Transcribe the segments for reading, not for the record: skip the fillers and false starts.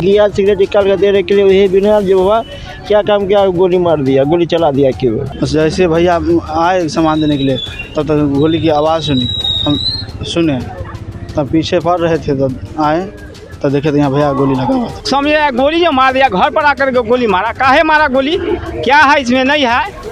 गया सिगरेट निकाल कर देने के लिए, वही बिना जो हुआ क्या काम किया, गोली मार दिया, गोली चला दिया क्यों। जैसे भैया आए सामान देने के लिए तब तक गोली की आवाज़ सुनी, हम सुने तब पीछे पड़ रहे थे, तब आए तो देखे तो यहाँ भैया गोली लगा हुआ था। समझे गोली जो मार दिया, घर पर आकर के गोली मारा। काहे मारा गोली, क्या है इसमें नहीं है,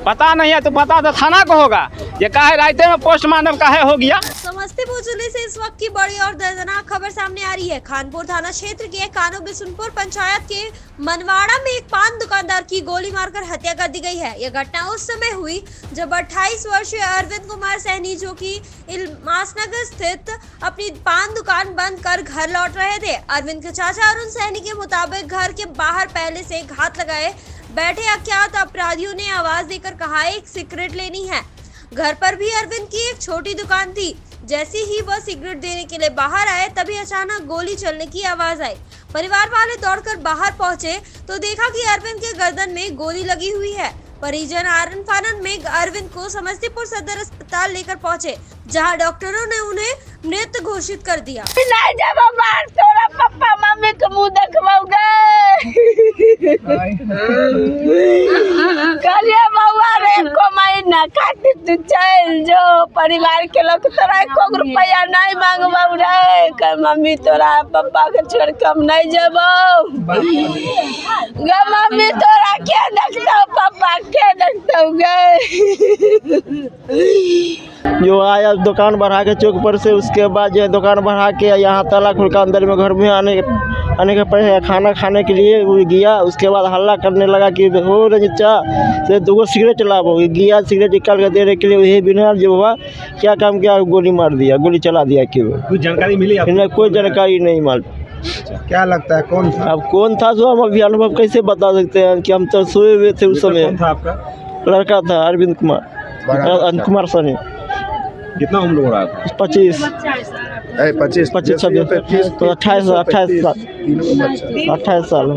पता नहीं है तो पता तो थाना को होगा। ये काहे रायते में पोस्टमार्टम काहे हो गया। समस्तीपुर जिले से इस वक्त की बड़ी और दर्दनाक खबर सामने आ रही है। खानपुर थाना क्षेत्र के कानो बिशुनपुर पंचायत के मनवाड़ा में एक पान दुकानदार की गोली मारकर हत्या कर दी गई है। यह घटना उस समय हुई जब 28 वर्षीय अरविंद कुमार सैनी, जो कि इल्मासनगर स्थित अपनी पान दुकान बंद कर घर लौट रहे थे। अरविंद के चाचा अरुण सैनी के मुताबिक घर के बाहर पहले से घात लगाए बैठे अज्ञात अपराधियों ने आवाज देकर कहा एक सिगरेट लेनी है। घर पर भी अरविंद की एक छोटी दुकान थी। जैसे ही वह सिगरेट देने के लिए बाहर आए तभी अचानक गोली चलने की आवाज आई। परिवार वाले दौड़कर बाहर पहुंचे तो देखा कि अरविंद के गर्दन में गोली लगी हुई है। परिजन आनन फानन में अरविंद को समस्तीपुर सदर अस्पताल लेकर पहुंचे, जहां डॉक्टरों ने उन्हें मृत घोषित कर दिया। नहीं जब मार तोरा पप्पा मम्मी के मुंह देखबोगे कलिया बउआ रे को महीना खातिर तू चल जो, परिवार के लोग तोरा 1 रुपया नहीं मांगबो रे, कर मम्मी तोरा पप्पा के छोड़ के हम नहीं जबो गे, मम्मी तोरा के देखता पप्पा के देखता गे। जो आया दुकान बढ़ा के चौक पर से, उसके बाद जो दुकान बढ़ा के यहाँ ताला खुल कर अंदर में घर में आने के पहले खाना खाने के लिए वो गया। उसके बाद हल्ला करने लगा कि हो रंजिता से 2 सिगरेट चलाओ, गया सिगरेट निकाल कर देने के लिए, वही बिना जो हुआ क्या काम किया, गोली मार दिया, गोली चला दिया क्यों। कुछ जानकारी मिली आपको? कोई जानकारी नहीं माल। क्या लगता है कौन था? अब कौन था तो हम अभी अनुभव कैसे बता सकते हैं कि हम तो सोए हुए थे उस समय। कौन था आपका? लड़का था अरविंद कुमार सैनी। कितना उम्र हो रहा था? 25 26 26 तो 28 साल।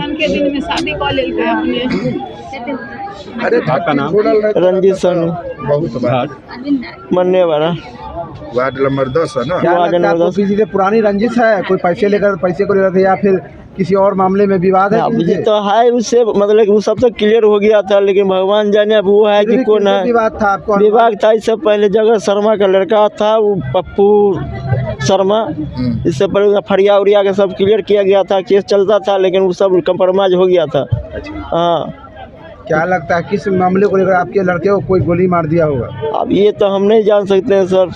अरे आपका नाम? रंजीत सैनी, मरने वाला वार्ड नंबर 10 है ना। क्या लगता है किसी से पुरानी रंजिश है, कोई पैसे को ले रहे थे या फिर किसी और मामले में विवाद है? ये तो है उससे, मतलब वो सब तो क्लियर हो गया था, लेकिन भगवान जाने अब वो है कि कौन है। विवाद था आपको? विवाद था इससे पहले, जगत शर्मा का लड़का था वो पप्पू शर्मा, इससे पहले फरिया उड़िया के सब क्लियर किया गया था, केस चलता था, लेकिन वो सब कंप्रोमाइज हो गया था। हाँ। क्या लगता है किस मामले को लेकर आपके लड़के को कोई गोली मार दिया होगा? अब ये तो हम नहीं जान सकते हैं सर।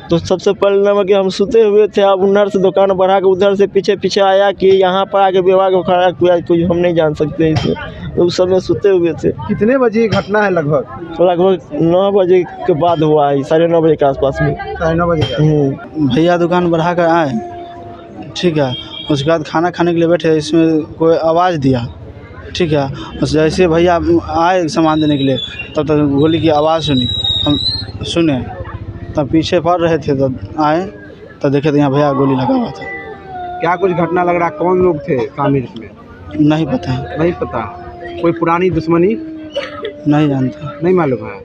तो सबसे पहले नंबर कि हम सोते हुए थे, अब उधर से दुकान बढ़ा के उधर से पीछे आया कि यहाँ पर आके विवाह को खड़ा किया, कुछ हम नहीं जान सकते इसमें। उस समय सोते हुए थे। कितने बजे घटना है? लगभग 9 बजे के बाद हुआ है, 9:30 बजे के आसपास में। 9:30 बजे। भैया दुकान बढ़ा कर आए, ठीक है, उसके बाद खाना खाने के लिए बैठे, इसमें कोई आवाज़ दिया, ठीक है, जैसे भैया आए सामान देने के लिए तब तक गोली की आवाज़ सुनी, हम सुने तब पीछे पड़ रहे थे, तब आए तो देखे तो यहाँ भैया गोली लगा हुआ था। क्या कुछ घटना लग रहा, कौन लोग थे शामिल इसमें? नहीं पता है। नहीं पता? कोई पुरानी दुश्मनी? नहीं जानता। नहीं मालूम है?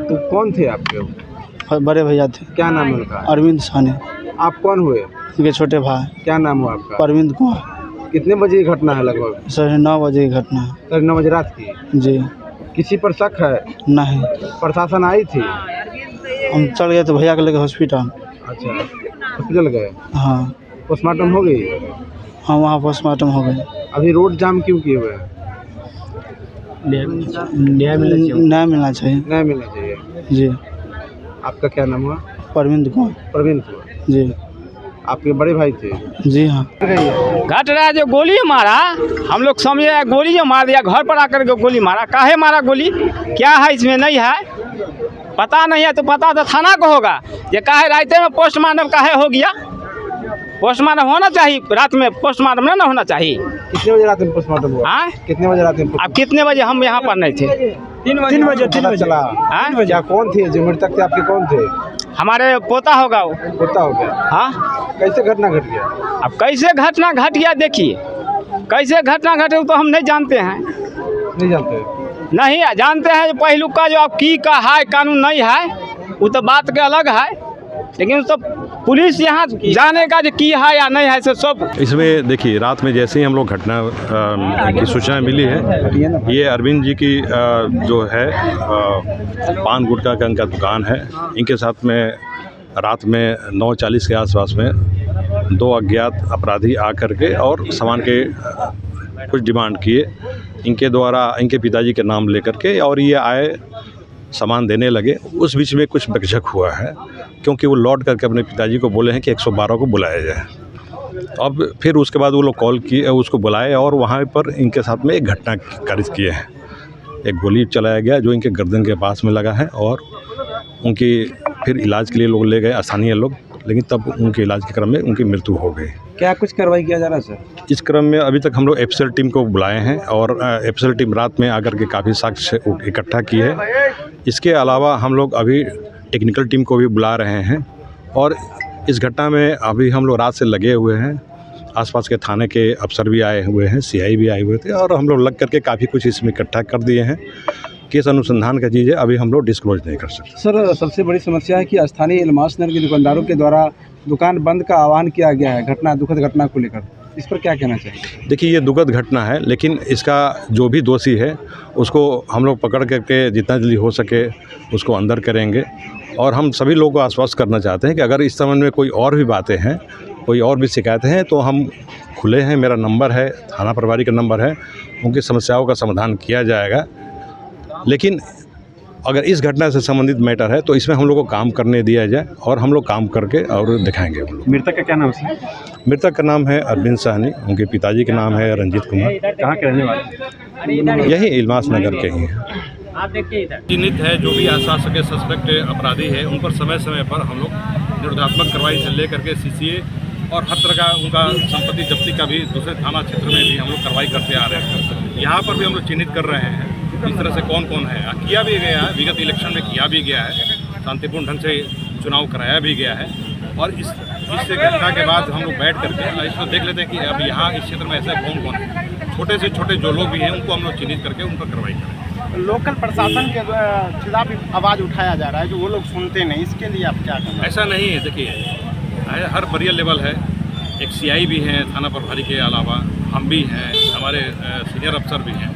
तो कौन थे आपके? बड़े भैया थे। क्या नाम है उनका? अरविंद सैनी। आप कौन हुए? उनके छोटे भाई। क्या नाम हुआ आपका? अरविंद कुमार। कितने बजे की घटना है लगभग? 9:30 बजे की घटना है। 9 बजे रात की? जी। किसी पर शक है? नहीं। प्रशासन आई थी? हम चल गए तो भैया को लेकर हॉस्पिटल। अच्छा, हॉस्पिटल गए? हाँ। पोस्टमार्टम हो गई? हाँ, वहाँ पोस्टमार्टम हो गई। अभी रोड जाम क्यों किए हुए हैं? न्याय मिलना चाहिए। न्याय मिलना चाहिए। जी। आपका क्या नाम हुआ? परविंद कुमार। प्रवीण कुमार जी। आपके बड़े भाई थे? जी हाँ। घट रहा है जो गोली मारा, हम लोग समझे गोली जो मार दिया, घर पर आकर के गोली मारा। काहे मारा गोली, क्या है इसमें नहीं है, पता नहीं है तो पता तो थाना को होगा। ये काहे रात में पोस्टमार्टम काहे हो गया? पोस्टमार्टम होना चाहिए, रात में पोस्टमार्टम ना होना चाहिए। कितने बजे रात में पोस्टमार्टम हुआ? कितने बजे रात में? अब कितने बजे? हम यहाँ पर नहीं थे। 3 बजे चला। क्या कौन थे जो मृतक थे आपके? कौन थे? हमारे पोता होगा वो। पोता हो गया? हाँ। कैसे घटना घट गया? अब कैसे घटना घट गया, देखिए कैसे घटना घटे तो हम नहीं जानते हैं। नहीं जानते? नहीं जानते हैं जो पहलू का जो अब की का है कानून नहीं है, वो तो बात के अलग है, लेकिन तो पुलिस यहाँ जाने का जो की है या नहीं है से सब। इसमें देखिए रात में जैसे ही हम लोग घटना की सूचना मिली है, ये अरविंद जी की जो है पान गुटखा का इनका दुकान है। इनके साथ में रात में 9:40 के आसपास में 2 अज्ञात अपराधी आकर के और सामान के कुछ डिमांड किए इनके द्वारा, इनके पिताजी के नाम लेकर के, और ये आए सामान देने लगे। उस बीच में कुछ बकझक हुआ है क्योंकि वो लौट करके अपने पिताजी को बोले हैं कि 112 को बुलाया जाए। अब फिर उसके बाद वो लोग कॉल किए, उसको बुलाए और वहाँ पर इनके साथ में एक घटना कारित किए हैं। एक गोली चलाया गया जो इनके गर्दन के पास में लगा है और उनकी फिर इलाज के लिए लोग ले गए स्थानीय लोग, लेकिन तब उनके इलाज के क्रम में उनकी मृत्यु हो गई। क्या कुछ कार्रवाई किया जा रहा है सर? इस क्रम में अभी तक हम लोग एफएसएल टीम को बुलाए हैं और एफएसएल टीम रात में आकर के काफ़ी साक्ष्य इकट्ठा की है। इसके अलावा हम लोग अभी टेक्निकल टीम को भी बुला रहे हैं और इस घटना में अभी हम लोग रात से लगे हुए हैं। आसपास के थाने के अफसर भी आए हुए हैं, सीआई भी आए हुए थे और हम लोग लग करके काफ़ी कुछ इसमें इकट्ठा कर दिए हैं। केस अनुसंधान का चीज़ें अभी हम लोग डिस्क्लोज नहीं कर सकते। सर, सबसे बड़ी समस्या है कि स्थानीय इल्मास नगर के दुकानदारों के द्वारा दुकान बंद का आह्वान किया गया है दुखद घटना को लेकर, इस पर क्या कहना चाहिए? देखिए, ये दुखद घटना है, लेकिन इसका जो भी दोषी है उसको हम लोग पकड़ करके जितना जल्दी हो सके उसको अंदर करेंगे। और हम सभी लोगों को आश्वस्त करना चाहते हैं कि अगर इस संबंध में कोई और भी बातें हैं, कोई और भी शिकायतें हैं तो हम खुले हैं। मेरा नंबर है, थाना प्रभारी का नंबर है, उनकी समस्याओं का समाधान किया जाएगा। लेकिन अगर इस घटना से संबंधित मैटर है तो इसमें हम लोग को काम करने दिया जाए और हम लोग काम करके और दिखाएंगे। मृतक का क्या नाम है? मृतक का नाम है अरविंद साहनी, उनके पिताजी का नाम है रंजीत कुमार। कहाँ के रहने वाले? यही इल्मास नगर के ही हैं। चिन्हित है जो भी आसपास के सस्पेक्ट अपराधी है उन पर समय समय पर हम लोग निरोधात्मक कार्रवाई से लेकर के सीसीए और हर तरह का उनका संपत्ति जब्ती का भी दूसरे थाना क्षेत्र में भी हम लोग कार्रवाई करते आ रहे हैं। यहाँ पर भी हम लोग चिन्हित कर रहे हैं इस तरह से कौन कौन है। किया भी गया है, विगत इलेक्शन में किया भी गया है, शांतिपूर्ण ढंग से चुनाव कराया भी गया है। और इस घटना के बाद हम लोग बैठ करके इसको देख लेते हैं कि अब यहाँ इस क्षेत्र में ऐसे कौन कौन है। छोटे से छोटे जो लोग भी हैं उनको हम लोग चिन्हित करके उन पर कार्रवाई करें। लोकल प्रशासन के खिलाफ आवाज़ उठाया जा रहा है जो वो लोग सुनते नहीं, इसके लिए आप क्या करना? ऐसा नहीं है। देखिए, हर बरिया लेवल है, एक सीआई भी हैं थाना प्रभारी के अलावा, हम भी हैं, हमारे सीनियर अफसर भी हैं।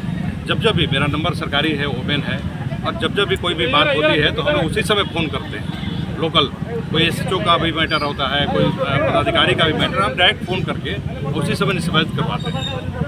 जब भी मेरा नंबर सरकारी है, ओपन है, और जब भी कोई भी बात होती है तो हम लोग उसी समय फ़ोन करते हैं। लोकल कोई एसएचओ का भी मैटर होता है, कोई पदाधिकारी का भी मैटर, हम डायरेक्ट फ़ोन करके उसी समय निष्पादित करवाते हैं।